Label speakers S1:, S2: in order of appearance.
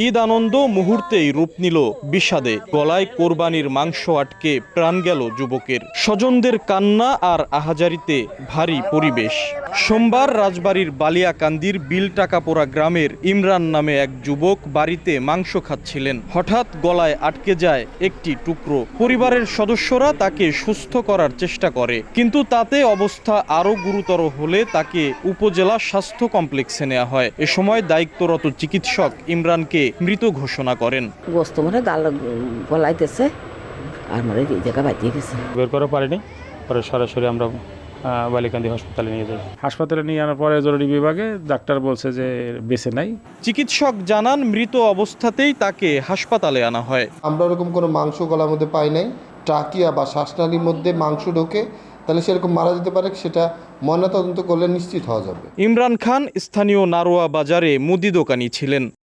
S1: ঈদ আনন্দ মুহূর্তেই রূপ নিল বিষাদে। গলায় কোরবানির মাংস আটকে প্রাণ গেল যুবকের। স্বজনদের কান্না আর আহাজারিতে ভারী পরিবেশ। সোমবার রাজবাড়ীর বালিয়াকান্দির বিলটাকাপোড়া গ্রামের ইমরান নামে এক যুবক বাড়িতে মাংস খাচ্ছিলেন। হঠাৎ গলায় আটকে যায় একটি টুকরো। পরিবারের সদস্যরা তাকে সুস্থ করার চেষ্টা করে, কিন্তু তাতে অবস্থা আরও গুরুতর হলে তাকে উপজেলা স্বাস্থ্য কমপ্লেক্সে নেওয়া হয়। এ সময় দায়িত্বরত চিকিৎসক ইমরানকে মৃত ঘোষণা করেন।
S2: গোস্ত মানে গলাইতেছে আর মানে এই জায়গা বাঁচিয়ে গেছে।
S3: বের করা পারিনি, পরে সরাসরি আমরা বালিকান্দি হাসপাতালে নিয়ে যাই। হাসপাতালে নিয়ে আনার পরে জরুরি বিভাগে ডাক্তার বলছে যে বেঁচে নাই।
S1: চিকিৎসক জানান মৃত অবস্থাতেই তাকে হাসপাতালে আনা হয়।
S4: আমরা ওরকম কোনো মাংস গলার মধ্যে পাই নাই। ট্রাকিয়া বা শ্বাসনালীর মধ্যে মাংস ঢোকে, তাহলে সেরকম মারা যেতে পারে, সেটা ময়নাতদন্ত করলে নিশ্চিত হওয়া যাবে।
S1: ইমরান খান স্থানীয় নারোয়া বাজারে মুদি দোকানি ছিলেন।